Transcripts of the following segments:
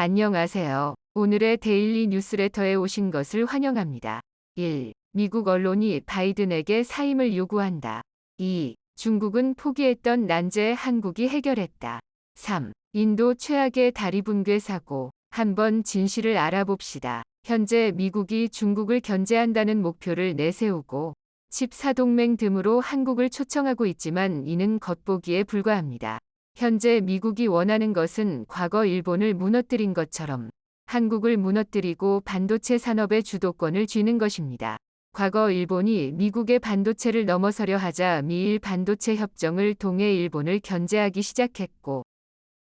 안녕하세요. 오늘의 데일리 뉴스레터에 오신 것을 환영합니다. 1. 미국 언론이 바이든에게 사임을 요구한다. 2. 중국은 포기했던 난제 한국이 해결했다. 3. 인도 최악의 다리 붕괴 사고. 한번 진실을 알아봅시다. 현재 미국이 중국을 견제한다는 목표를 내세우고 칩4동맹 등으로 한국을 초청하고 있지만 이는 겉보기에 불과합니다. 현재 미국이 원하는 것은 과거 일본을 무너뜨린 것처럼 한국을 무너뜨리고 반도체 산업의 주도권을 쥐는 것입니다. 과거 일본이 미국의 반도체를 넘어서려 하자 미일 반도체 협정을 통해 일본을 견제하기 시작했고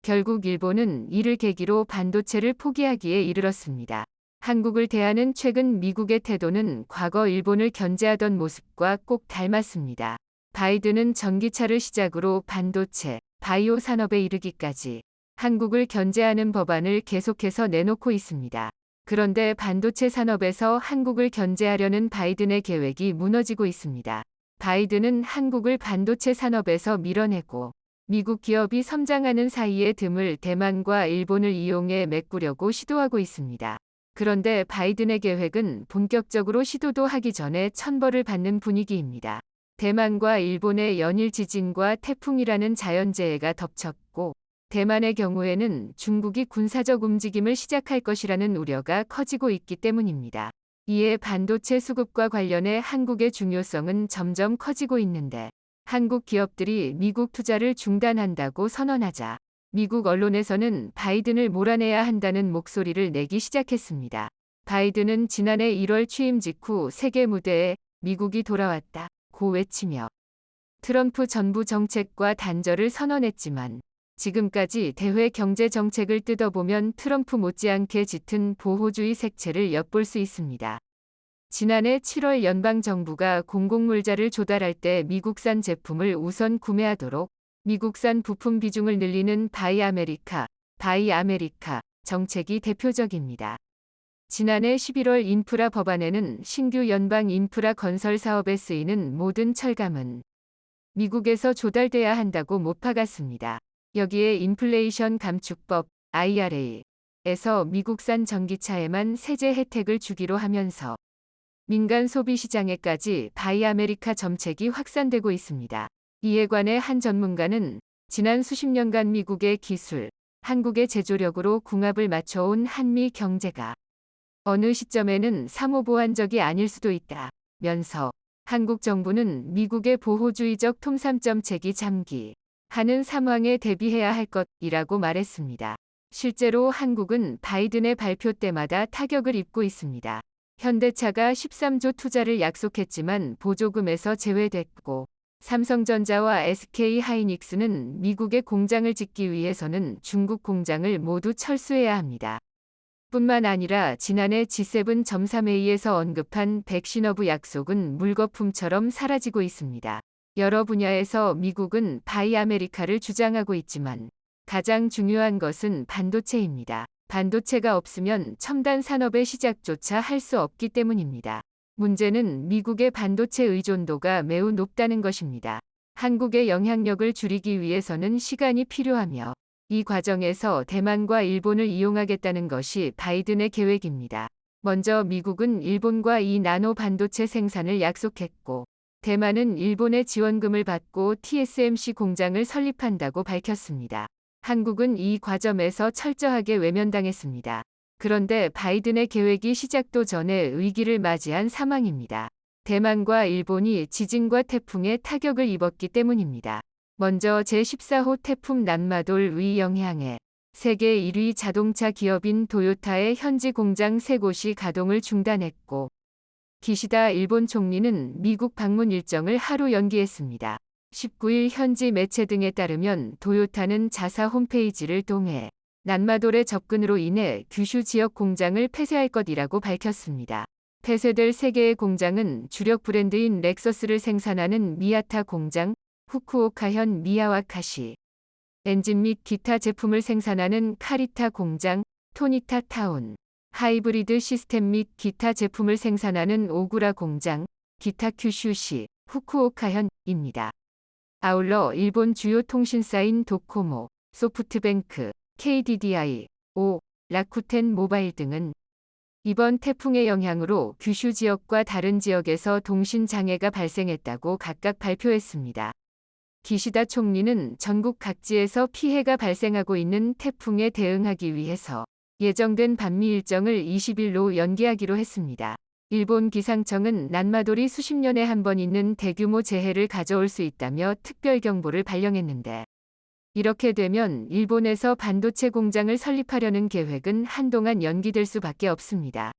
결국 일본은 이를 계기로 반도체를 포기하기에 이르렀습니다. 한국을 대하는 최근 미국의 태도는 과거 일본을 견제하던 모습과 꼭 닮았습니다. 바이든은 전기차를 시작으로 반도체, 바이오 산업에 이르기까지 한국을 견제하는 법안을 계속해서 내놓고 있습니다. 그런데 반도체 산업에서 한국을 견제하려는 바이든의 계획이 무너지고 있습니다. 바이든은 한국을 반도체 산업에서 밀어내고 미국 기업이 성장하는 사이에 틈을 대만과 일본을 이용해 메꾸려고 시도하고 있습니다. 그런데 바이든의 계획은 본격적으로 시도도 하기 전에 천벌을 받는 분위기입니다. 대만과 일본의 연일 지진과 태풍이라는 자연재해가 덮쳤고 대만의 경우에는 중국이 군사적 움직임을 시작할 것이라는 우려가 커지고 있기 때문입니다. 이에 반도체 수급과 관련해 한국의 중요성은 점점 커지고 있는데 한국 기업들이 미국 투자를 중단한다고 선언하자 미국 언론에서는 바이든을 몰아내야 한다는 목소리를 내기 시작했습니다. 바이든은 지난해 1월 취임 직후 세계 무대에 미국이 돌아왔다 고 외치며 트럼프 전부 정책과 단절을 선언했지만 지금까지 대외 경제 정책을 뜯어보면 트럼프 못지않게 짙은 보호주의 색채를 엿볼 수 있습니다. 지난해 7월 연방정부가 공공물자를 조달할 때 미국산 제품을 우선 구매하도록 미국산 부품 비중을 늘리는 바이 아메리카 정책이 대표적입니다. 지난해 11월 인프라 법안에는 신규 연방 인프라 건설 사업에 쓰이는 모든 철강은 미국에서 조달돼야 한다고 못 박았습니다. 여기에 인플레이션 감축법 IRA에서 미국산 전기차에만 세제 혜택을 주기로 하면서 민간 소비 시장에까지 바이 아메리카 정책이 확산되고 있습니다. 이에 관해 한 전문가는 지난 수십 년간 미국의 기술, 한국의 제조력으로 궁합을 맞춰온 한미 경제가 어느 시점에는 사모보완적이 아닐 수도 있다면서 한국 정부는 미국의 보호주의적 톰삼점책이 잠기하는 상황에 대비해야 할 것이라고 말했습니다. 실제로 한국은 바이든의 발표 때마다 타격을 입고 있습니다. 현대차가 13조 투자를 약속했지만 보조금에서 제외됐고 삼성전자와 SK하이닉스는 미국의 공장을 짓기 위해서는 중국 공장을 모두 철수해야 합니다. 뿐만 아니라 지난해 G7.3회의에서 언급한 백신허브 약속은 물거품처럼 사라지고 있습니다. 여러 분야에서 미국은 바이 아메리카를 주장하고 있지만 가장 중요한 것은 반도체입니다. 반도체가 없으면 첨단 산업의 시작조차 할 수 없기 때문입니다. 문제는 미국의 반도체 의존도가 매우 높다는 것입니다. 한국의 영향력을 줄이기 위해서는 시간이 필요하며 이 과정에서 대만과 일본을 이용하겠다는 것이 바이든의 계획입니다. 먼저 미국은 일본과 이 나노 반도체 생산을 약속했고 대만은 일본의 지원금을 받고 TSMC 공장을 설립한다고 밝혔습니다. 한국은 이 과정에서 철저하게 외면당했습니다. 그런데 바이든의 계획이 시작도 전에 위기를 맞이한 상황입니다. 대만과 일본이 지진과 태풍에 타격을 입었기 때문입니다. 먼저 제14호 태풍 난마돌 위 영향에 세계 1위 자동차 기업인 도요타의 현지 공장 3곳이 가동을 중단했고 기시다 일본 총리는 미국 방문 일정을 하루 연기했습니다. 19일 현지 매체 등에 따르면 도요타는 자사 홈페이지를 통해 난마돌의 접근으로 인해 규슈 지역 공장을 폐쇄할 것이라고 밝혔습니다. 폐쇄될 3개의 공장은 주력 브랜드인 렉서스를 생산하는 미야타 공장, 후쿠오카현 미야와카시 엔진 및 기타 제품을 생산하는 카리타 공장, 토니타 타운 하이브리드 시스템 및 기타 제품을 생산하는 오구라 공장, 기타 큐슈시 후쿠오카현입니다. 아울러 일본 주요 통신사인 도코모, 소프트뱅크, KDDI, 라쿠텐 모바일 등은 이번 태풍의 영향으로 규슈 지역과 다른 지역에서 통신 장애가 발생했다고 각각 발표했습니다. 기시다 총리는 전국 각지에서 피해가 발생하고 있는 태풍에 대응하기 위해서 예정된 반미 일정을 20일로 연기하기로 했습니다. 일본 기상청은 난마돌이 수십 년에 한 번 있는 대규모 재해를 가져올 수 있다며 특별경보를 발령했는데, 이렇게 되면 일본에서 반도체 공장을 설립하려는 계획은 한동안 연기될 수밖에 없습니다.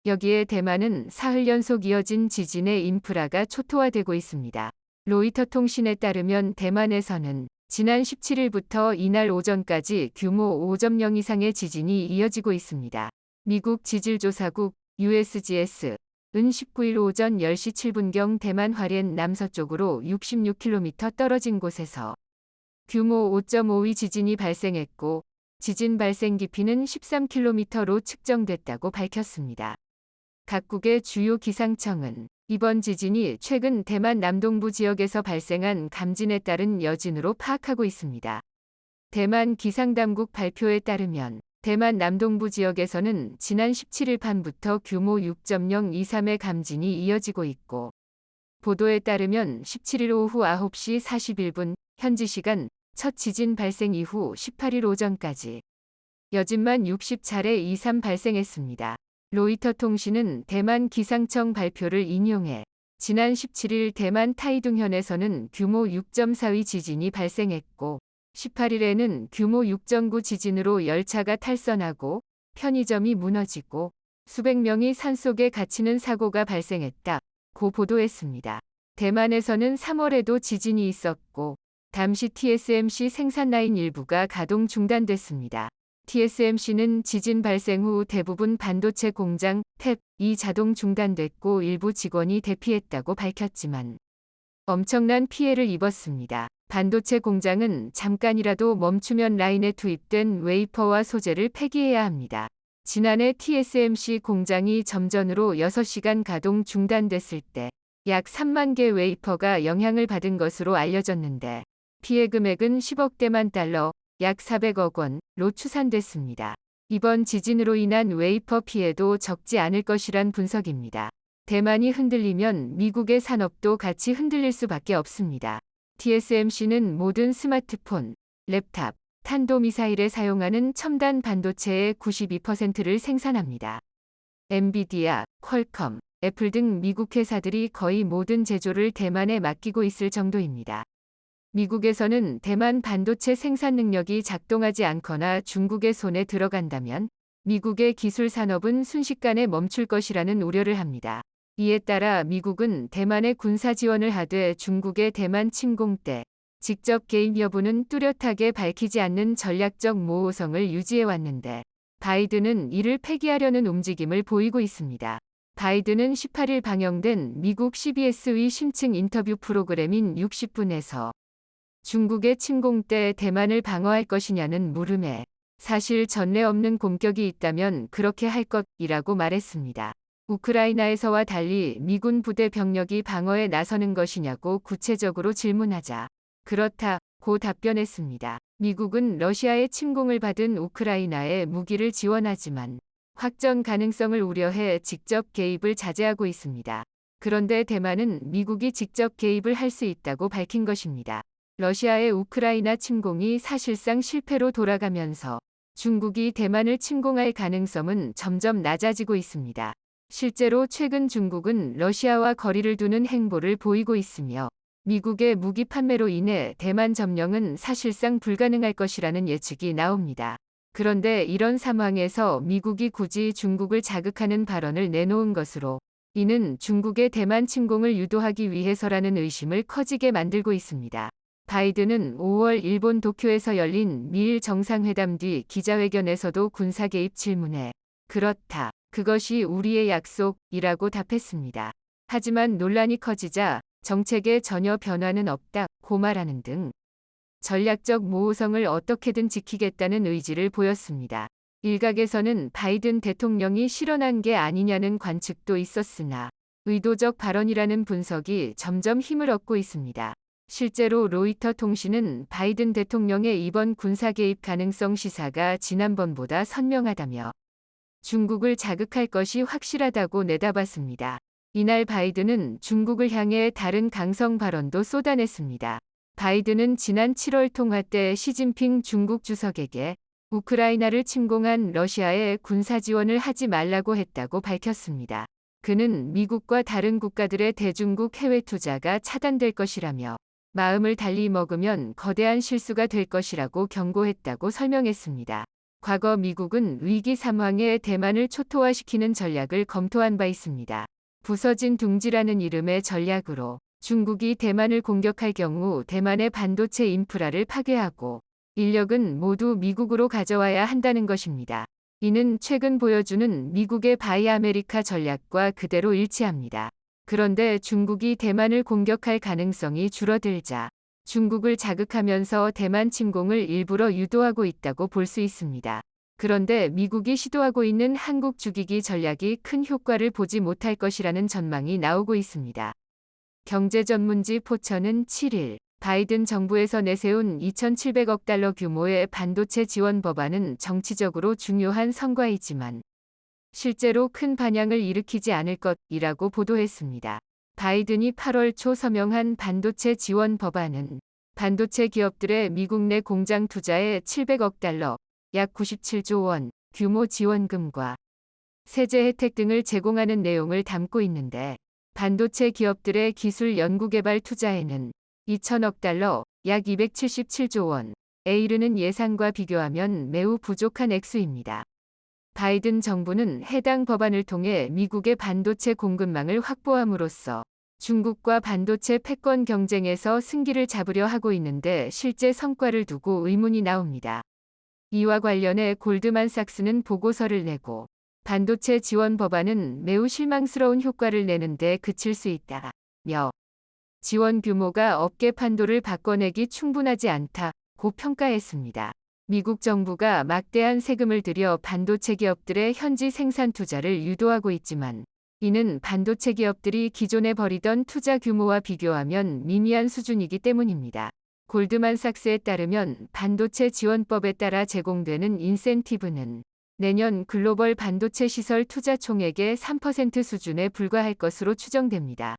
여기에 대만은 사흘 연속 이어진 지진의 인프라가 초토화되고 있습니다. 로이터 통신에 따르면 대만에서는 지난 17일부터 이날 오전까지 규모 5.0 이상의 지진이 이어지고 있습니다. 미국 지질조사국 USGS은 19일 오전 10시 7분경 대만 화롄 남서쪽으로 66km 떨어진 곳에서 규모 5.5의 지진이 발생했고, 지진 발생 깊이는 13km로 측정됐다고 밝혔습니다. 각국의 주요 기상청은 이번 지진이 최근 대만 남동부 지역에서 발생한 감진에 따른 여진으로 파악하고 있습니다. 대만 기상당국 발표에 따르면 대만 남동부 지역에서는 지난 17일 밤부터 규모 6.023의 감진이 이어지고 있고, 보도에 따르면 17일 오후 9시 41분 현지 시간 첫 지진 발생 이후 18일 오전까지 여진만 60차례 이상 발생했습니다. 로이터 통신은 대만 기상청 발표를 인용해 지난 17일 대만 타이둥현에서는 규모 6.4의 지진이 발생했고, 18일에는 규모 6.9 지진으로 열차가 탈선하고 편의점이 무너지고 수백 명이 산속에 갇히는 사고가 발생했다고 보도했습니다. 대만에서는 3월에도 지진이 있었고, 잠시 TSMC 생산 라인 일부가 가동 중단됐습니다. TSMC는 지진 발생 후 대부분 반도체 공장 탭이 자동 중단됐고 일부 직원이 대피했다고 밝혔지만 엄청난 피해를 입었습니다. 반도체 공장은 잠깐이라도 멈추면 라인에 투입된 웨이퍼와 소재를 폐기해야 합니다. 지난해 TSMC 공장이 점전으로 6시간 가동 중단됐을 때 약 3만 개 웨이퍼가 영향을 받은 것으로 알려졌는데, 피해 금액은 10억 대만 달러, 약 400억 원로 추산됐습니다. 이번 지진으로 인한 웨이퍼 피해도 적지 않을 것이란 분석입니다. 대만이 흔들리면 미국의 산업도 같이 흔들릴 수밖에 없습니다. TSMC는 모든 스마트폰, 랩탑, 탄도미사일에 사용하는 첨단 반도체의 92%를 생산합니다. 엔비디아, 퀄컴, 애플 등 미국 회사들이 거의 모든 제조를 대만에 맡기고 있을 정도입니다. 미국에서는 대만 반도체 생산 능력이 작동하지 않거나 중국의 손에 들어간다면 미국의 기술 산업은 순식간에 멈출 것이라는 우려를 합니다. 이에 따라 미국은 대만에 군사 지원을 하되 중국의 대만 침공 때 직접 개입 여부는 뚜렷하게 밝히지 않는 전략적 모호성을 유지해 왔는데, 바이든은 이를 폐기하려는 움직임을 보이고 있습니다. 바이든은 18일 방영된 미국 CBS의 심층 인터뷰 프로그램인 60분에서 중국의 침공 때 대만을 방어할 것이냐는 물음에 사실 전례 없는 공격이 있다면 그렇게 할 것이라고 말했습니다. 우크라이나에서와 달리 미군 부대 병력이 방어에 나서는 것이냐고 구체적으로 질문하자 그렇다고 답변했습니다. 미국은 러시아의 침공을 받은 우크라이나에 무기를 지원하지만 확전 가능성을 우려해 직접 개입을 자제하고 있습니다. 그런데 대만은 미국이 직접 개입을 할 수 있다고 밝힌 것입니다. 러시아의 우크라이나 침공이 사실상 실패로 돌아가면서 중국이 대만을 침공할 가능성은 점점 낮아지고 있습니다. 실제로 최근 중국은 러시아와 거리를 두는 행보를 보이고 있으며 미국의 무기 판매로 인해 대만 점령은 사실상 불가능할 것이라는 예측이 나옵니다. 그런데 이런 상황에서 미국이 굳이 중국을 자극하는 발언을 내놓은 것으로 이는 중국의 대만 침공을 유도하기 위해서라는 의심을 커지게 만들고 있습니다. 바이든은 5월 일본 도쿄에서 열린 미일 정상회담 뒤 기자회견에서도 군사 개입 질문에 그렇다, 그것이 우리의 약속이라고 답했습니다. 하지만 논란이 커지자 정책에 전혀 변화는 없다고 말하는 등 전략적 모호성을 어떻게든 지키겠다는 의지를 보였습니다. 일각에서는 바이든 대통령이 실언한 게 아니냐는 관측도 있었으나 의도적 발언이라는 분석이 점점 힘을 얻고 있습니다. 실제로 로이터 통신은 바이든 대통령의 이번 군사 개입 가능성 시사가 지난번보다 선명하다며 중국을 자극할 것이 확실하다고 내다봤습니다. 이날 바이든은 중국을 향해 다른 강성 발언도 쏟아냈습니다. 바이든은 지난 7월 통화 때 시진핑 중국 주석에게 우크라이나를 침공한 러시아에 군사 지원을 하지 말라고 했다고 밝혔습니다. 그는 미국과 다른 국가들의 대중국 해외 투자가 차단될 것이라며 마음을 달리 먹으면 거대한 실수가 될 것이라고 경고했다고 설명했습니다. 과거 미국은 위기 상황에 대만을 초토화시키는 전략을 검토한 바 있습니다. 부서진 둥지라는 이름의 전략으로 중국이 대만을 공격할 경우 대만의 반도체 인프라를 파괴하고 인력은 모두 미국으로 가져와야 한다는 것입니다. 이는 최근 보여주는 미국의 바이 아메리카 전략과 그대로 일치합니다. 그런데 중국이 대만을 공격할 가능성이 줄어들자 중국을 자극하면서 대만 침공을 일부러 유도하고 있다고 볼 수 있습니다. 그런데 미국이 시도하고 있는 한국 죽이기 전략이 큰 효과를 보지 못할 것이라는 전망이 나오고 있습니다. 경제전문지 포천은 7일 바이든 정부에서 내세운 2,700억 달러 규모의 반도체 지원 법안은 정치적으로 중요한 성과이지만 실제로 큰 반향을 일으키지 않을 것이라고 보도했습니다. 바이든이 8월 초 서명한 반도체 지원 법안은 반도체 기업들의 미국 내 공장 투자에 700억 달러, 약 97조 원 규모 지원금과 세제 혜택 등을 제공하는 내용을 담고 있는데 반도체 기업들의 기술 연구개발 투자에는 2천억 달러, 약 277조 원에 이르는 예산과 비교하면 매우 부족한 액수입니다. 바이든 정부는 해당 법안을 통해 미국의 반도체 공급망을 확보함으로써 중국과 반도체 패권 경쟁에서 승기를 잡으려 하고 있는데 실제 성과를 두고 의문이 나옵니다. 이와 관련해 골드만삭스는 보고서를 내고 반도체 지원 법안은 매우 실망스러운 효과를 내는데 그칠 수 있다며 지원 규모가 업계 판도를 바꿔내기 충분하지 않다고 평가했습니다. 미국 정부가 막대한 세금을 들여 반도체 기업들의 현지 생산 투자를 유도하고 있지만 이는 반도체 기업들이 기존에 벌이던 투자 규모와 비교하면 미미한 수준이기 때문입니다. 골드만삭스에 따르면 반도체 지원법에 따라 제공되는 인센티브는 내년 글로벌 반도체 시설 투자 총액의 3% 수준에 불과할 것으로 추정됩니다.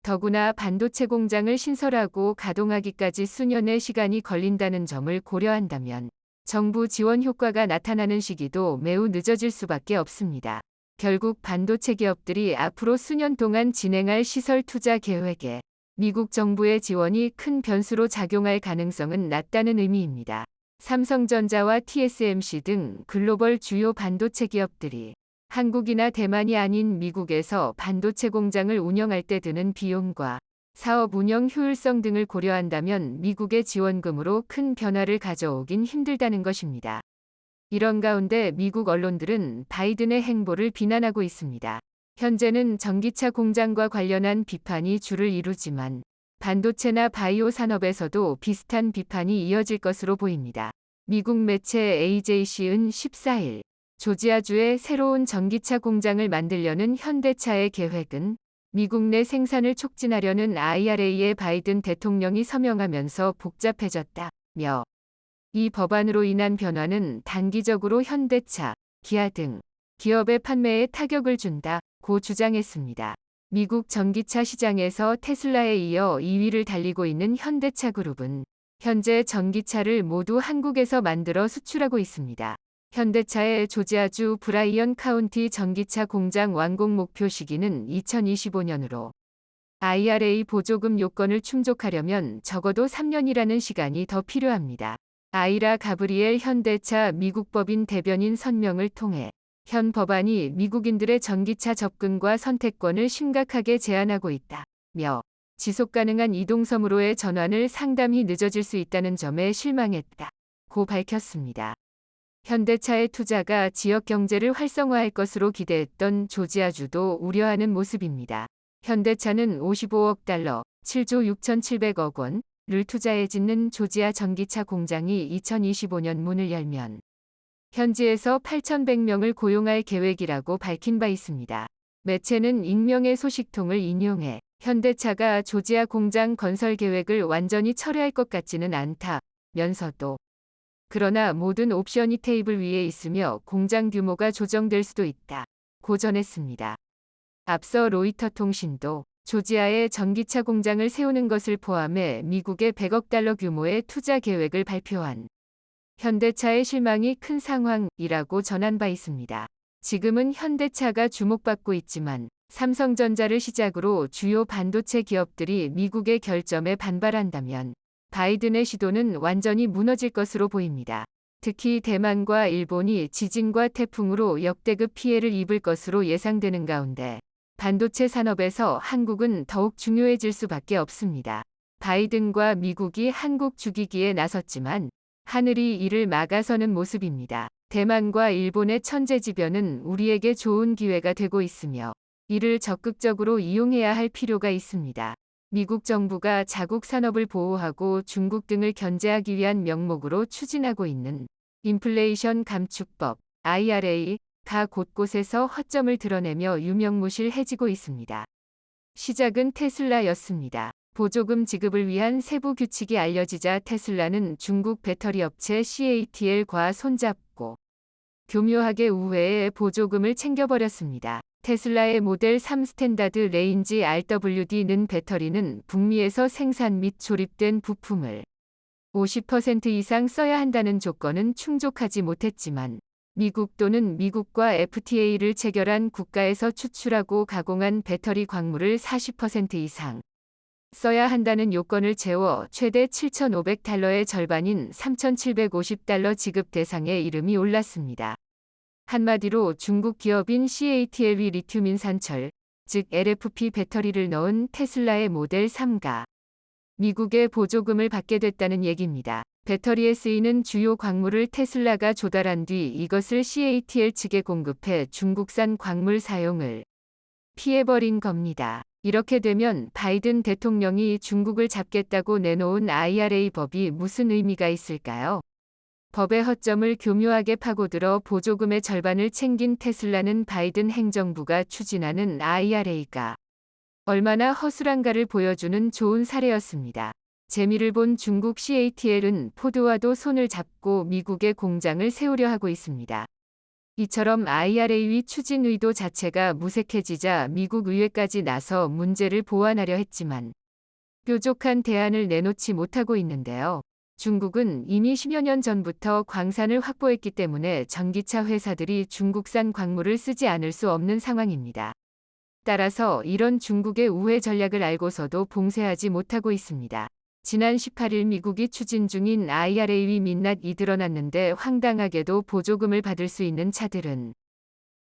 더구나 반도체 공장을 신설하고 가동하기까지 수년의 시간이 걸린다는 점을 고려한다면 정부 지원 효과가 나타나는 시기도 매우 늦어질 수밖에 없습니다. 결국 반도체 기업들이 앞으로 수년 동안 진행할 시설 투자 계획에 미국 정부의 지원이 큰 변수로 작용할 가능성은 낮다는 의미입니다. 삼성전자와 TSMC 등 글로벌 주요 반도체 기업들이 한국이나 대만이 아닌 미국에서 반도체 공장을 운영할 때 드는 비용과 사업 운영 효율성 등을 고려한다면 미국의 지원금으로 큰 변화를 가져오긴 힘들다는 것입니다. 이런 가운데 미국 언론들은 바이든의 행보를 비난하고 있습니다. 현재는 전기차 공장과 관련한 비판이 주를 이루지만 반도체나 바이오 산업에서도 비슷한 비판이 이어질 것으로 보입니다. 미국 매체 AJC은 14일 조지아주에 새로운 전기차 공장을 만들려는 현대차의 계획은 미국 내 생산을 촉진하려는 IRA에 바이든 대통령이 서명하면서 복잡해졌다며 이 법안으로 인한 변화는 단기적으로 현대차, 기아 등 기업의 판매에 타격을 준다고 주장했습니다. 미국 전기차 시장에서 테슬라에 이어 2위를 달리고 있는 현대차 그룹은 현재 전기차를 모두 한국에서 만들어 수출하고 있습니다. 현대차의 조지아주 브라이언 카운티 전기차 공장 완공 목표 시기는 2025년으로 IRA 보조금 요건을 충족하려면 적어도 3년이라는 시간이 더 필요합니다. 아이라 가브리엘 현대차 미국 법인 대변인 선명을 통해 현 법안이 미국인들의 전기차 접근과 선택권을 심각하게 제한하고 있다며 지속가능한 이동섬으로의 전환을 상당히 늦어질 수 있다는 점에 실망했다고 밝혔습니다. 현대차의 투자가 지역 경제를 활성화할 것으로 기대했던 조지아주도 우려하는 모습입니다. 현대차는 55억 달러, 7조 6,700억 원을 투자해 짓는 조지아 전기차 공장이 2025년 문을 열면 현지에서 8,100명을 고용할 계획이라고 밝힌 바 있습니다. 매체는 익명의 소식통을 인용해 현대차가 조지아 공장 건설 계획을 완전히 철회할 것 같지는 않다면서도 그러나 모든 옵션이 테이블 위에 있으며 공장 규모가 조정될 수도 있다고 전했습니다. 앞서 로이터 통신도 조지아에 전기차 공장을 세우는 것을 포함해 미국의 100억 달러 규모의 투자 계획을 발표한 현대차의 실망이 큰 상황이라고 전한 바 있습니다. 지금은 현대차가 주목받고 있지만 삼성전자를 시작으로 주요 반도체 기업들이 미국의 결점에 반발한다면 바이든의 시도는 완전히 무너질 것으로 보입니다. 특히 대만과 일본이 지진과 태풍으로 역대급 피해를 입을 것으로 예상되는 가운데 반도체 산업에서 한국은 더욱 중요해질 수밖에 없습니다. 바이든과 미국이 한국 죽이기에 나섰지만 하늘이 이를 막아서는 모습입니다. 대만과 일본의 천재지변은 우리에게 좋은 기회가 되고 있으며 이를 적극적으로 이용해야 할 필요가 있습니다. 미국 정부가 자국 산업을 보호하고 중국 등을 견제하기 위한 명목으로 추진하고 있는 인플레이션 감축법 IRA가 곳곳에서 허점을 드러내며 유명무실해지고 있습니다. 시작은 테슬라였습니다. 보조금 지급을 위한 세부 규칙이 알려지자 테슬라는 중국 배터리 업체 CATL과 손잡고 교묘하게 우회에 보조금을 챙겨버렸습니다. 테슬라의 모델 3 스탠다드 레인지 RWD는 배터리는 북미에서 생산 및 조립된 부품을 50% 이상 써야 한다는 조건은 충족하지 못했지만 미국 또는 미국과 FTA를 체결한 국가에서 추출하고 가공한 배터리 광물을 40% 이상 써야 한다는 요건을 채워 최대 7,500달러의 절반인 3,750달러 지급 대상에 이름이 올랐습니다. 한마디로 중국 기업인 CATL이 리튬 인산철, 즉 LFP 배터리를 넣은 테슬라의 모델 3가 미국의 보조금을 받게 됐다는 얘기입니다. 배터리에 쓰이는 주요 광물을 테슬라가 조달한 뒤 이것을 CATL 측에 공급해 중국산 광물 사용을 피해버린 겁니다. 이렇게 되면 바이든 대통령이 중국을 잡겠다고 내놓은 IRA 법이 무슨 의미가 있을까요? 법의 허점을 교묘하게 파고들어 보조금의 절반을 챙긴 테슬라는 바이든 행정부가 추진하는 IRA가 얼마나 허술한가를 보여주는 좋은 사례였습니다. 재미를 본 중국 CATL은 포드와도 손을 잡고 미국에 공장을 세우려 하고 있습니다. 이처럼 IRA 추진 의도 자체가 무색해지자 미국 의회까지 나서 문제를 보완하려 했지만 뾰족한 대안을 내놓지 못하고 있는데요. 중국은 이미 10여 년 전부터 광산을 확보했기 때문에 전기차 회사들이 중국산 광물을 쓰지 않을 수 없는 상황입니다. 따라서 이런 중국의 우회 전략을 알고서도 봉쇄하지 못하고 있습니다. 지난 18일 미국이 추진 중인 IRA 민낯이 드러났는데 황당하게도 보조금을 받을 수 있는 차들은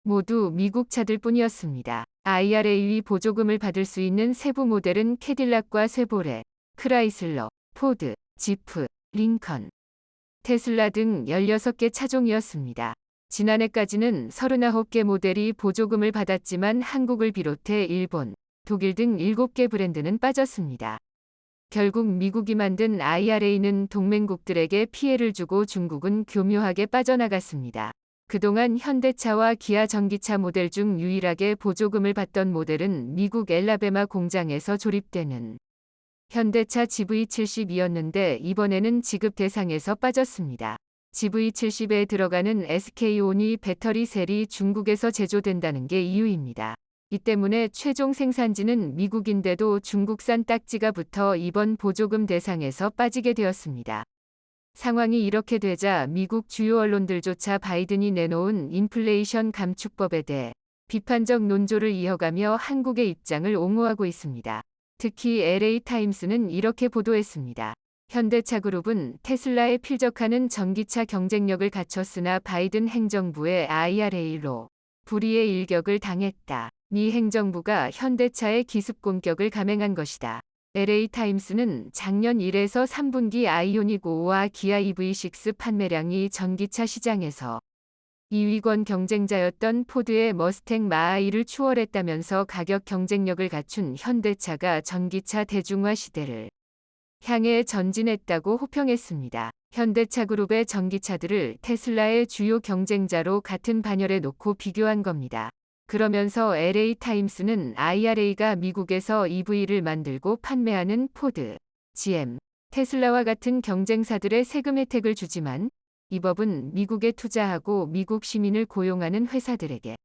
모두 미국 차들 뿐이었습니다. IRA 보조금을 받을 수 있는 세부 모델은 캐딜락과 쉐보레, 크라이슬러, 포드, 지프, 링컨, 테슬라 등 16개 차종이었습니다. 지난해까지는 39개 모델이 보조금을 받았지만 한국을 비롯해 일본, 독일 등 7개 브랜드는 빠졌습니다. 결국 미국이 만든 IRA는 동맹국들에게 피해를 주고 중국은 교묘하게 빠져나갔습니다. 그동안 현대차와 기아 전기차 모델 중 유일하게 보조금을 받던 모델은 미국 엘라베마 공장에서 조립되는 현대차 GV70이었는데 이번에는 지급 대상에서 빠졌습니다. GV70에 들어가는 SK-on이 배터리 셀이 중국에서 제조된다는 게 이유입니다. 이 때문에 최종 생산지는 미국인데도 중국산 딱지가 붙어 이번 보조금 대상에서 빠지게 되었습니다. 상황이 이렇게 되자 미국 주요 언론들조차 바이든이 내놓은 인플레이션 감축법에 대해 비판적 논조를 이어가며 한국의 입장을 옹호하고 있습니다. 특히 LA타임스는 이렇게 보도했습니다. 현대차그룹은 테슬라에 필적하는 전기차 경쟁력을 갖췄으나 바이든 행정부의 IRA로 불이의 일격을 당했다. 미 행정부가 현대차의 기습 공격을 감행한 것이다. LA타임스는 작년 1에서 3분기 아이오닉 5와 기아 EV6 판매량이 전기차 시장에서 2위권 경쟁자였던 포드의 머스탱 마하이를 추월했다면서 가격 경쟁력을 갖춘 현대차가 전기차 대중화 시대를 향해 전진했다고 호평했습니다. 현대차 그룹의 전기차들을 테슬라의 주요 경쟁자로 같은 반열에 놓고 비교한 겁니다. 그러면서 LA타임스는 IRA가 미국에서 EV를 만들고 판매하는 포드, GM, 테슬라와 같은 경쟁사들의 세금 혜택을 주지만 이 법은 미국에 투자하고 미국 시민을 고용하는 회사들에게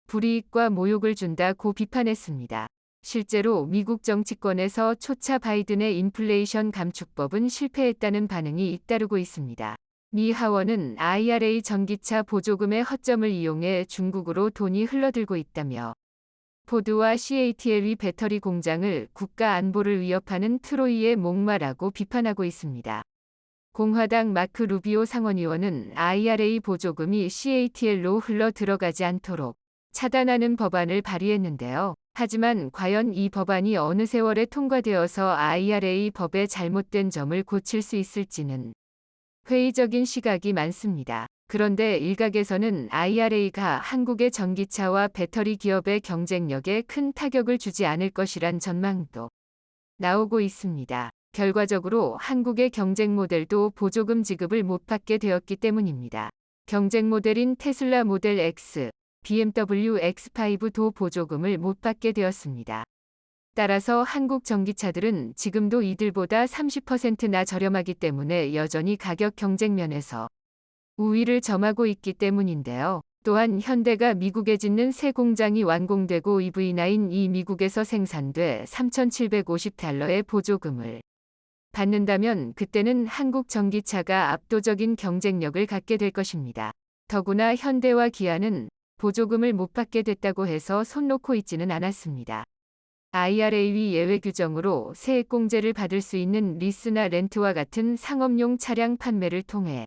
불이익과 모욕을 준다고 비판했습니다. 실제로 미국 정치권에서 초차 바이든의 인플레이션 감축법은 실패했다는 반응이 잇따르고 있습니다. 미 하원은 IRA 전기차 보조금의 허점을 이용해 중국으로 돈이 흘러들고 있다며 포드와 CATL의 배터리 공장을 국가 안보를 위협하는 트로이의 목마라고 비판하고 있습니다. 공화당 마크 루비오 상원의원은 IRA 보조금이 CATL로 흘러 들어가지 않도록 차단하는 법안을 발의했는데요. 하지만 과연 이 법안이 어느 세월에 통과되어서 IRA 법의 잘못된 점을 고칠 수 있을지는 회의적인 시각이 많습니다. 그런데 일각에서는 IRA가 한국의 전기차와 배터리 기업의 경쟁력에 큰 타격을 주지 않을 것이란 전망도 나오고 있습니다. 결과적으로 한국의 경쟁 모델도 보조금 지급을 못 받게 되었기 때문입니다. 경쟁 모델인 테슬라 모델 X, BMW X5도 보조금을 못 받게 되었습니다. 따라서 한국 전기차들은 지금도 이들보다 30%나 저렴하기 때문에 여전히 가격 경쟁 면에서 우위를 점하고 있기 때문인데요. 또한 현대가 미국에 짓는 새 공장이 완공되고 EV9이 미국에서 생산돼 $3,750의 보조금을 받는다면 그때는 한국 전기차가 압도적인 경쟁력을 갖게 될 것입니다. 더구나 현대와 기아는 보조금을 못 받게 됐다고 해서 손 놓고 있지는 않았습니다. IRA 예외 규정으로 세액공제를 받을 수 있는 리스나 렌트와 같은 상업용 차량 판매를 통해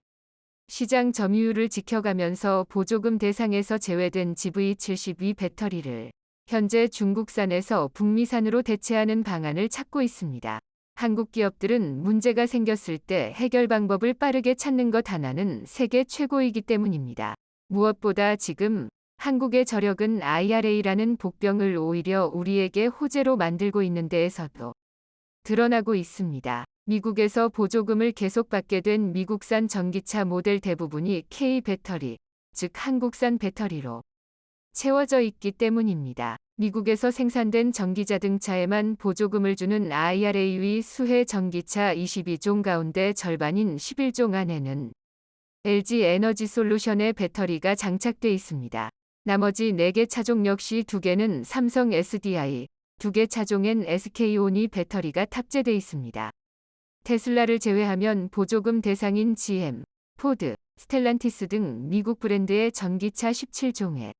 시장 점유율을 지켜가면서 보조금 대상에서 제외된 GV72 배터리를 현재 중국산에서 북미산으로 대체하는 방안을 찾고 있습니다. 한국 기업들은 문제가 생겼을 때 해결 방법을 빠르게 찾는 것 하나는 세계 최고이기 때문입니다. 무엇보다 지금 한국의 저력은 IRA라는 복병을 오히려 우리에게 호재로 만들고 있는 데에서도 드러나고 있습니다. 미국에서 보조금을 계속 받게 된 미국산 전기차 모델 대부분이 K-배터리, 즉 한국산 배터리로 채워져 있기 때문입니다. 미국에서 생산된 전기자동차에만 보조금을 주는 IRA의 수혜 전기차 22종 가운데 절반인 11종 안에는 LG 에너지 솔루션의 배터리가 장착돼 있습니다. 나머지 4개 차종 역시 2개는 삼성 SDI, 2개 차종엔 SK온이 배터리가 탑재돼 있습니다. 테슬라를 제외하면 보조금 대상인 GM, 포드, 스텔란티스 등 미국 브랜드의 전기차 17종에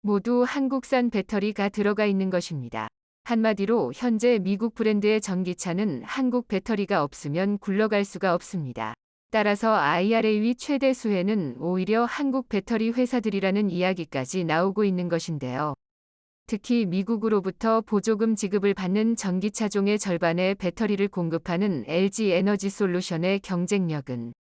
모두 한국산 배터리가 들어가 있는 것입니다. 한마디로 현재 미국 브랜드의 전기차는 한국 배터리가 없으면 굴러갈 수가 없습니다. 따라서 IRA 최대 수혜는 오히려 한국 배터리 회사들이라는 이야기까지 나오고 있는 것인데요. 특히 미국으로부터 보조금 지급을 받는 전기차종의 절반의 배터리를 공급하는 LG 에너지 솔루션의 경쟁력은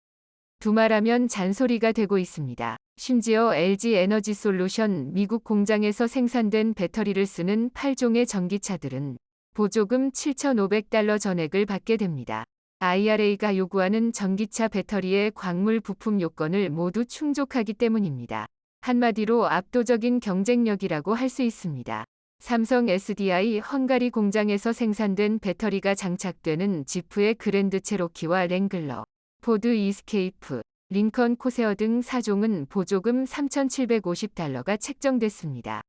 두말하면 잔소리가 되고 있습니다. 심지어 LG 에너지 솔루션 미국 공장에서 생산된 배터리를 쓰는 8종의 전기차들은 보조금 $7,500 전액을 받게 됩니다. IRA가 요구하는 전기차 배터리의 광물 부품 요건을 모두 충족하기 때문입니다. 한마디로 압도적인 경쟁력이라고 할 수 있습니다. 삼성 SDI 헝가리 공장에서 생산된 배터리가 장착되는 지프의 그랜드 체로키와 랭글러, 포드 이스케이프, 링컨 코세어 등 4종은 보조금 $3,750가 책정됐습니다.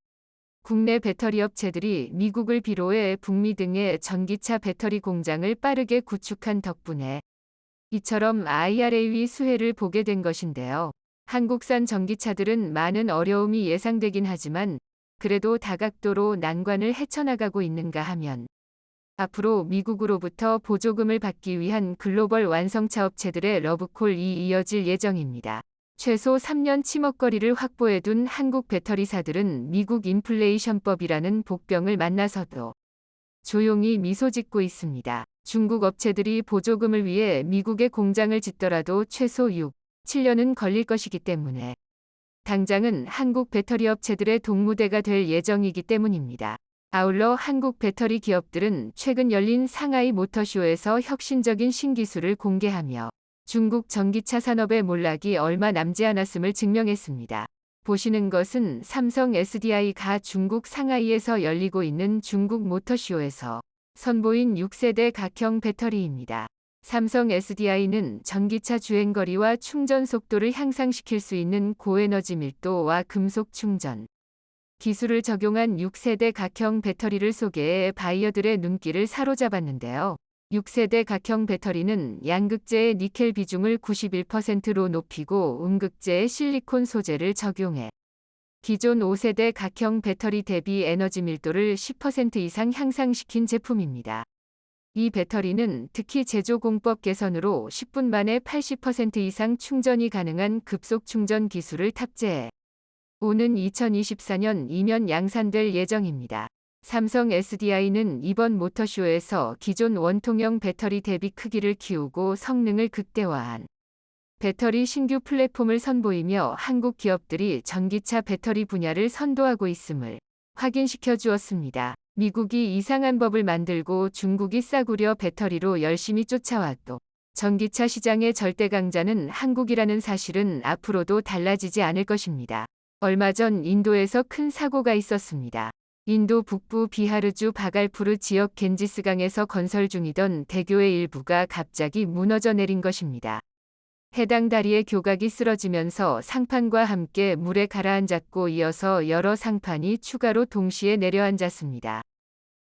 국내 배터리 업체들이 미국을 비롯해 북미 등의 전기차 배터리 공장을 빠르게 구축한 덕분에 이처럼 IRA 수혜를 보게 된 것인데요. 한국산 전기차들은 많은 어려움이 예상되긴 하지만 그래도 다각도로 난관을 헤쳐나가고 있는가 하면 앞으로 미국으로부터 보조금을 받기 위한 글로벌 완성차 업체들의 러브콜이 이어질 예정입니다. 최소 3년 치먹거리를 확보해둔 한국 배터리사들은 미국 인플레이션법이라는 복병을 만나서도 조용히 미소 짓고 있습니다. 중국 업체들이 보조금을 위해 미국에 공장을 짓더라도 최소 6, 7년은 걸릴 것이기 때문에 당장은 한국 배터리 업체들의 동무대가 될 예정이기 때문입니다. 아울러 한국 배터리 기업들은 최근 열린 상하이 모터쇼에서 혁신적인 신기술을 공개하며 중국 전기차 산업의 몰락이 얼마 남지 않았음을 증명했습니다. 보시는 것은 삼성 SDI가 중국 상하이에서 열리고 있는 중국 모터쇼에서 선보인 6세대 각형 배터리입니다. 삼성 SDI는 전기차 주행거리와 충전 속도를 향상시킬 수 있는 고에너지 밀도와 금속 충전 기술을 적용한 6세대 각형 배터리를 소개해 바이어들의 눈길을 사로잡았는데요. 6세대 각형 배터리는 양극재의 니켈 비중을 91%로 높이고 음극재의 실리콘 소재를 적용해 기존 5세대 각형 배터리 대비 에너지 밀도를 10% 이상 향상시킨 제품입니다. 이 배터리는 특히 제조 공법 개선으로 10분 만에 80% 이상 충전이 가능한 급속 충전 기술을 탑재해 오는 2024년 이면 양산될 예정입니다. 삼성 SDI는 이번 모터쇼에서 기존 원통형 배터리 대비 크기를 키우고 성능을 극대화한 배터리 신규 플랫폼을 선보이며 한국 기업들이 전기차 배터리 분야를 선도하고 있음을 확인시켜 주었습니다. 미국이 이상한 법을 만들고 중국이 싸구려 배터리로 열심히 쫓아왔도 전기차 시장의 절대 강자는 한국이라는 사실은 앞으로도 달라지지 않을 것입니다. 얼마 전 인도에서 큰 사고가 있었습니다. 인도 북부 비하르주 바갈푸르 지역 겐지스강에서 건설 중이던 대교의 일부가 갑자기 무너져 내린 것입니다. 해당 다리의 교각이 쓰러지면서 상판과 함께 물에 가라앉았고 이어서 여러 상판이 추가로 동시에 내려앉았습니다.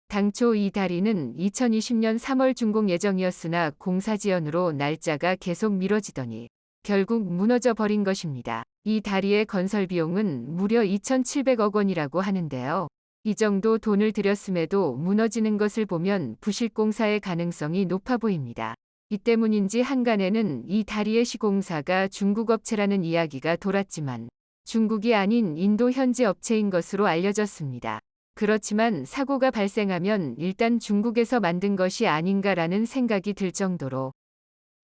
당초 이 다리는 2020년 3월 준공 예정이었으나 공사 지연으로 날짜가 계속 미뤄지더니 결국 무너져 버린 것입니다. 이 다리의 건설 비용은 무려 2,700억 원이라고 하는데요. 이 정도 돈을 들였음에도 무너지는 것을 보면 부실공사의 가능성이 높아 보입니다. 이 때문인지 한간에는 이 다리의 시공사가 중국 업체라는 이야기가 돌았지만 중국이 아닌 인도 현지 업체인 것으로 알려졌습니다. 그렇지만 사고가 발생하면 일단 중국에서 만든 것이 아닌가라는 생각이 들 정도로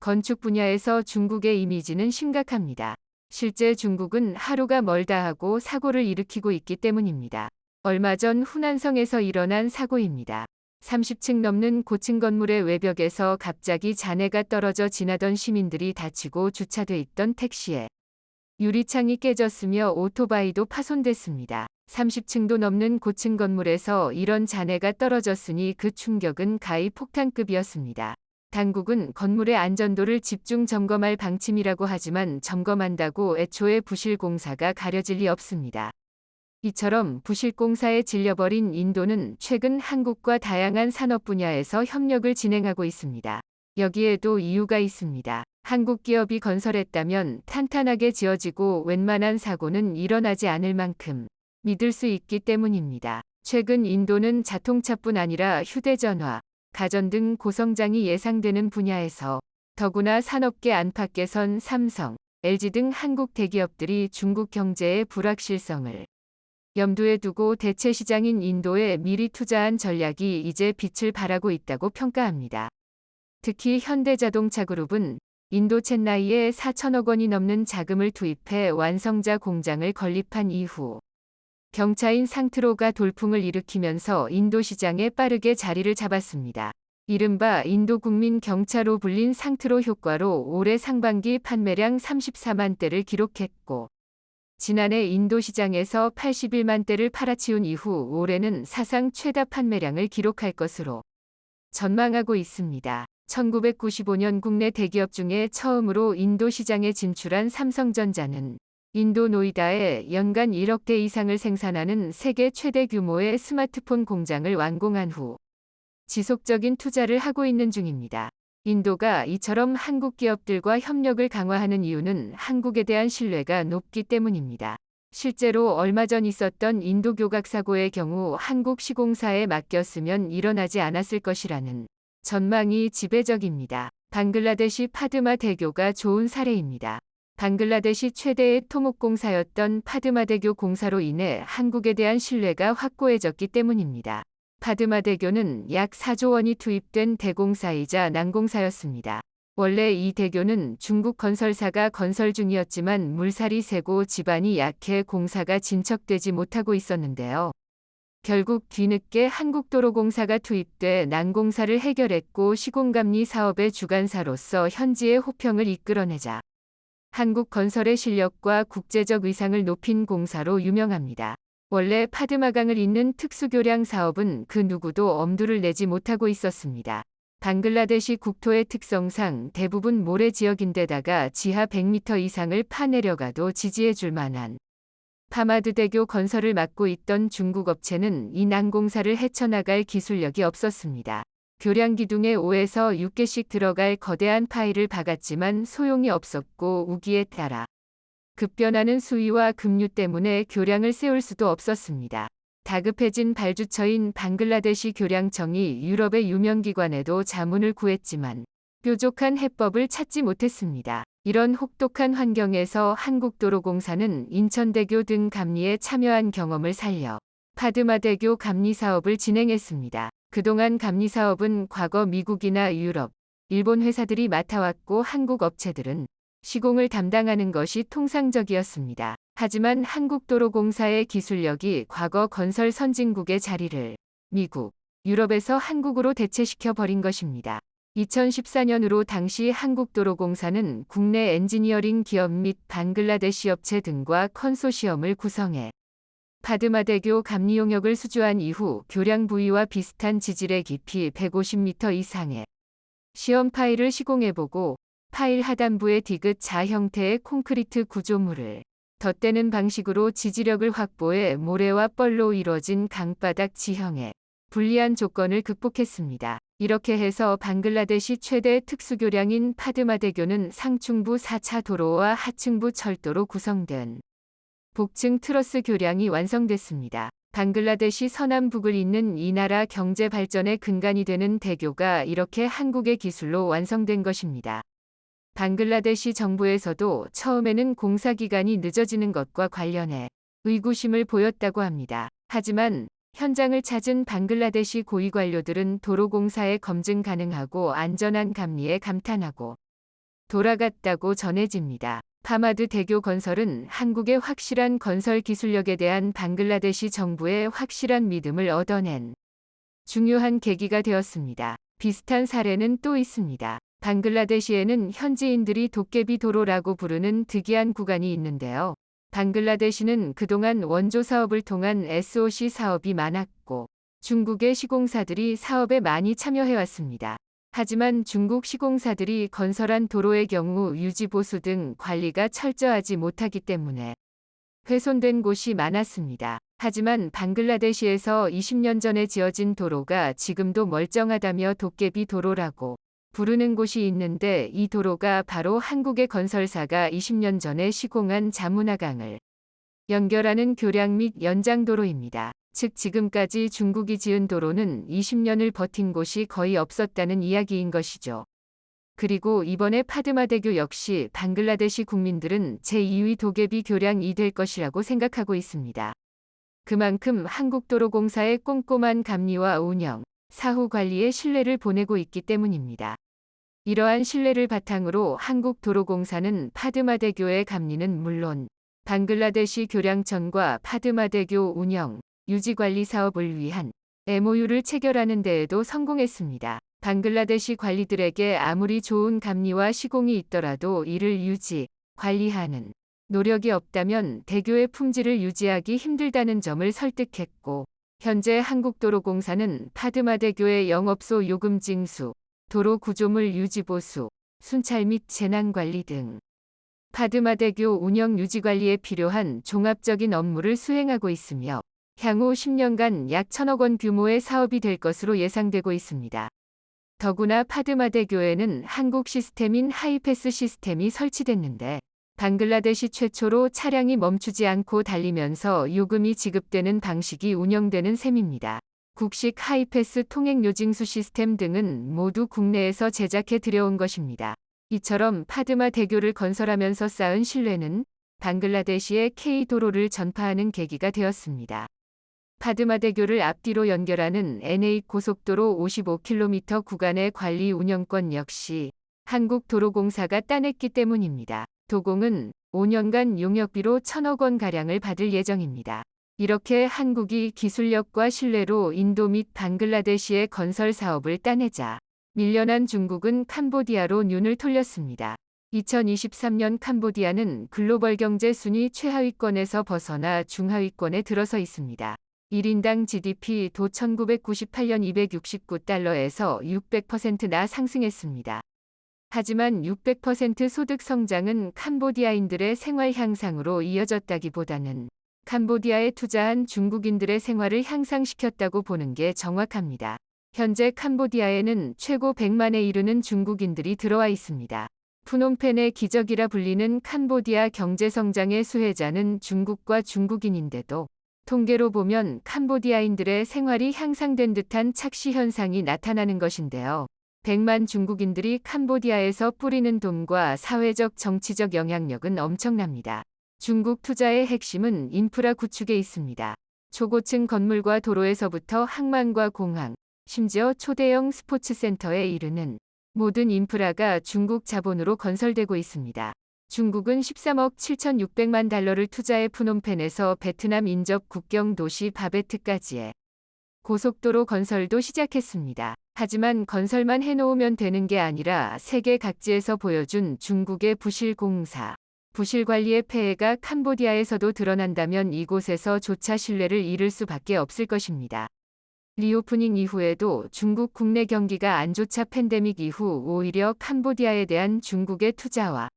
건축 분야에서 중국의 이미지는 심각합니다. 실제 중국은 하루가 멀다 하고 사고를 일으키고 있기 때문입니다. 얼마 전 후난성에서 일어난 사고입니다. 30층 넘는 고층 건물의 외벽에서 갑자기 잔해가 떨어져 지나던 시민들이 다치고 주차돼 있던 택시에 유리창이 깨졌으며 오토바이도 파손됐습니다. 30층도 넘는 고층 건물에서 이런 잔해가 떨어졌으니 그 충격은 가히 폭탄급이었습니다. 당국은 건물의 안전도를 집중 점검할 방침이라고 하지만 점검한다고 애초에 부실 공사가 가려질 리 없습니다. 이처럼 부실공사에 질려버린 인도는 최근 한국과 다양한 산업 분야에서 협력을 진행하고 있습니다. 여기에도 이유가 있습니다. 한국 기업이 건설했다면 탄탄하게 지어지고 웬만한 사고는 일어나지 않을 만큼 믿을 수 있기 때문입니다. 최근 인도는 자동차뿐 아니라 휴대전화, 가전 등 고성장이 예상되는 분야에서 더구나 산업계 안팎에선 삼성, LG 등 한국 대기업들이 중국 경제의 불확실성을 염두에 두고 대체 시장인 인도에 미리 투자한 전략이 이제 빛을 발하고 있다고 평가합니다. 특히 현대자동차그룹은 인도 첸나이에 4천억 원이 넘는 자금을 투입해 완성자 공장을 건립한 이후 경차인 상트로가 돌풍을 일으키면서 인도 시장에 빠르게 자리를 잡았습니다. 이른바 인도 국민 경차로 불린 상트로 효과로 올해 상반기 판매량 34만 대를 기록했고 지난해 인도 시장에서 81만 대를 팔아치운 이후 올해는 사상 최다 판매량을 기록할 것으로 전망하고 있습니다. 1995년 국내 대기업 중에 처음으로 인도 시장에 진출한 삼성전자는 인도 노이다에 연간 1억 대 이상을 생산하는 세계 최대 규모의 스마트폰 공장을 완공한 후 지속적인 투자를 하고 있는 중입니다. 인도가 이처럼 한국 기업들과 협력을 강화하는 이유는 한국에 대한 신뢰가 높기 때문입니다. 실제로 얼마 전 있었던 인도 교각 사고의 경우 한국 시공사에 맡겼으면 일어나지 않았을 것이라는 전망이 지배적입니다. 방글라데시 파드마 대교가 좋은 사례입니다. 방글라데시 최대의 토목공사였던 파드마 대교 공사로 인해 한국에 대한 신뢰가 확고해졌기 때문입니다. 파드마 대교는 약 4조 원이 투입된 대공사이자 난공사였습니다. 원래 이 대교는 중국 건설사가 건설 중이었지만 물살이 세고 지반이 약해 공사가 진척되지 못하고 있었는데요. 결국 뒤늦게 한국도로공사가 투입돼 난공사를 해결했고 시공감리 사업의 주관사로서 현지의 호평을 이끌어내자 한국 건설의 실력과 국제적 위상을 높인 공사로 유명합니다. 원래 파드마강을 잇는 특수교량 사업은 그 누구도 엄두를 내지 못하고 있었습니다. 방글라데시 국토의 특성상 대부분 모래 지역인데다가 지하 100m 이상을 파내려가도 지지해 줄 만한 파마드 대교 건설을 맡고 있던 중국 업체는 이 난공사를 헤쳐나갈 기술력이 없었습니다. 교량 기둥에 5에서 6개씩 들어갈 거대한 파일을 박았지만 소용이 없었고 우기에 따라 급변하는 수위와 급류 때문에 교량을 세울 수도 없었습니다. 다급해진 발주처인 방글라데시 교량청이 유럽의 유명기관에도 자문을 구했지만 뾰족한 해법을 찾지 못했습니다. 이런 혹독한 환경에서 한국도로공사는 인천대교 등 감리에 참여한 경험을 살려 파드마대교 감리 사업을 진행했습니다. 그동안 감리 사업은 과거 미국이나 유럽, 일본 회사들이 맡아왔고 한국 업체들은 시공을 담당하는 것이 통상적이었습니다. 하지만 한국도로공사의 기술력이 과거 건설 선진국의 자리를 미국, 유럽에서 한국으로 대체시켜 버린 것입니다. 2014년으로 당시 한국도로공사는 국내 엔지니어링 기업 및 방글라데시 업체 등과 컨소시엄을 구성해 파드마대교 감리 용역을 수주한 이후 교량 부위와 비슷한 지질의 깊이 150m 이상의 시험 파일을 시공해보고 파일 하단부에 디귿 자 형태의 콘크리트 구조물을 덧대는 방식으로 지지력을 확보해 모래와 뻘로 이루어진 강바닥 지형의 불리한 조건을 극복했습니다. 이렇게 해서 방글라데시 최대 특수교량인 파드마대교는 상층부 4차 도로와 하층부 철도로 구성된 복층 트러스 교량이 완성됐습니다. 방글라데시 서남북을 잇는 이 나라 경제 발전의 근간이 되는 대교가 이렇게 한국의 기술로 완성된 것입니다. 방글라데시 정부에서도 처음에는 공사 기간이 늦어지는 것과 관련해 의구심을 보였다고 합니다. 하지만 현장을 찾은 방글라데시 고위 관료들은 도로공사의 검증 가능하고 안전한 감리에 감탄하고 돌아갔다고 전해집니다. 파마드 대교 건설은 한국의 확실한 건설 기술력에 대한 방글라데시 정부의 확실한 믿음을 얻어낸 중요한 계기가 되었습니다. 비슷한 사례는 또 있습니다. 방글라데시에는 현지인들이 도깨비 도로라고 부르는 특이한 구간이 있는데요. 방글라데시는 그동안 원조 사업을 통한 SOC 사업이 많았고 중국의 시공사들이 사업에 많이 참여해왔습니다. 하지만 중국 시공사들이 건설한 도로의 경우 유지보수 등 관리가 철저하지 못하기 때문에 훼손된 곳이 많았습니다. 하지만 방글라데시에서 20년 전에 지어진 도로가 지금도 멀쩡하다며 도깨비 도로라고 부르는 곳이 있는데 이 도로가 바로 한국의 건설사가 20년 전에 시공한 자문화강을 연결하는 교량 및 연장도로입니다. 즉 지금까지 중국이 지은 도로는 20년을 버틴 곳이 거의 없었다는 이야기인 것이죠. 그리고 이번에 파드마대교 역시 방글라데시 국민들은 제2위 도깨비 교량이 될 것이라고 생각하고 있습니다. 그만큼 한국도로공사의 꼼꼼한 감리와 운영, 사후 관리에 신뢰를 보내고 있기 때문입니다. 이러한 신뢰를 바탕으로 한국도로공사는 파드마대교의 감리는 물론 방글라데시 교량청과 파드마대교 운영, 유지관리 사업을 위한 MOU를 체결하는 데에도 성공했습니다. 방글라데시 관리들에게 아무리 좋은 감리와 시공이 있더라도 이를 유지, 관리하는 노력이 없다면 대교의 품질을 유지하기 힘들다는 점을 설득했고 현재 한국도로공사는 파드마대교의 영업소 요금 징수, 도로 구조물 유지보수, 순찰 및 재난관리 등 파드마대교 운영 유지관리에 필요한 종합적인 업무를 수행하고 있으며 향후 10년간 약 1,000억 원 규모의 사업이 될 것으로 예상되고 있습니다. 더구나 파드마대교에는 한국 시스템인 하이패스 시스템이 설치됐는데 방글라데시 최초로 차량이 멈추지 않고 달리면서 요금이 지급되는 방식이 운영되는 셈입니다. 국식 하이패스 통행 요징수 시스템 등은 모두 국내에서 제작해 들여온 것입니다. 이처럼 파드마 대교를 건설하면서 쌓은 신뢰는 방글라데시의 K도로를 전파하는 계기가 되었습니다. 파드마 대교를 앞뒤로 연결하는 NH 고속도로 55km 구간의 관리 운영권 역시 한국도로공사가 따냈기 때문입니다. 도공은 5년간 용역비로 1,000억 원가량을 받을 예정입니다. 이렇게 한국이 기술력과 신뢰로 인도 및 방글라데시의 건설 사업을 따내자 밀려난 중국은 캄보디아로 눈을 돌렸습니다. 2023년 캄보디아는 글로벌 경제 순위 최하위권에서 벗어나 중하위권에 들어서 있습니다. 1인당 GDP도 1998년 269달러에서 600%나 상승했습니다. 하지만 600% 소득 성장은 캄보디아인들의 생활 향상으로 이어졌다기보다는 캄보디아에 투자한 중국인들의 생활을 향상시켰다고 보는 게 정확합니다. 현재 캄보디아에는 최고 100만에 이르는 중국인들이 들어와 있습니다. 푸놈펜의 기적이라 불리는 캄보디아 경제성장의 수혜자는 중국과 중국인인데도 통계로 보면 캄보디아인들의 생활이 향상된 듯한 착시 현상이 나타나는 것인데요. 100만 중국인들이 캄보디아에서 뿌리는 돈과 사회적 정치적 영향력은 엄청납니다. 중국 투자의 핵심은 인프라 구축에 있습니다. 초고층 건물과 도로에서부터 항만과 공항, 심지어 초대형 스포츠센터에 이르는 모든 인프라가 중국 자본으로 건설되고 있습니다. 중국은 13억 7,600만 달러를 투자해 푸놈펜에서 베트남 인접 국경 도시 바베트까지의 고속도로 건설도 시작했습니다. 하지만 건설만 해놓으면 되는 게 아니라 세계 각지에서 보여준 중국의 부실 공사, 부실 관리의 폐해가 캄보디아에서도 드러난다면 이곳에서조차 신뢰를 잃을 수밖에 없을 것입니다. 리오프닝 이후에도 중국 국내 경기가 안 좋자 팬데믹 이후 오히려 캄보디아에 대한 중국의 투자와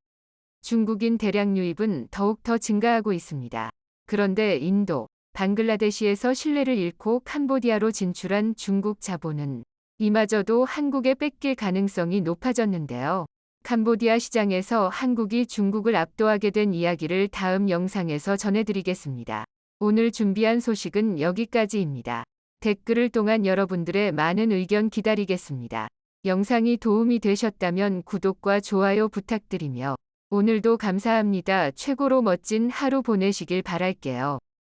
중국인 대량 유입은 더욱 더 증가하고 있습니다. 그런데 인도, 방글라데시에서 신뢰를 잃고 캄보디아로 진출한 중국 자본은 이마저도 한국에 뺏길 가능성이 높아졌는데요. 캄보디아 시장에서 한국이 중국을 압도하게 된 이야기를 다음 영상에서 전해드리겠습니다. 오늘 준비한 소식은 여기까지입니다. 댓글을 통한 여러분들의 많은 의견 기다리겠습니다. 영상이 도움이 되셨다면 구독과 좋아요 부탁드리며 오늘도 감사합니다. 최고로 멋진 하루 보내시길 바랄게요.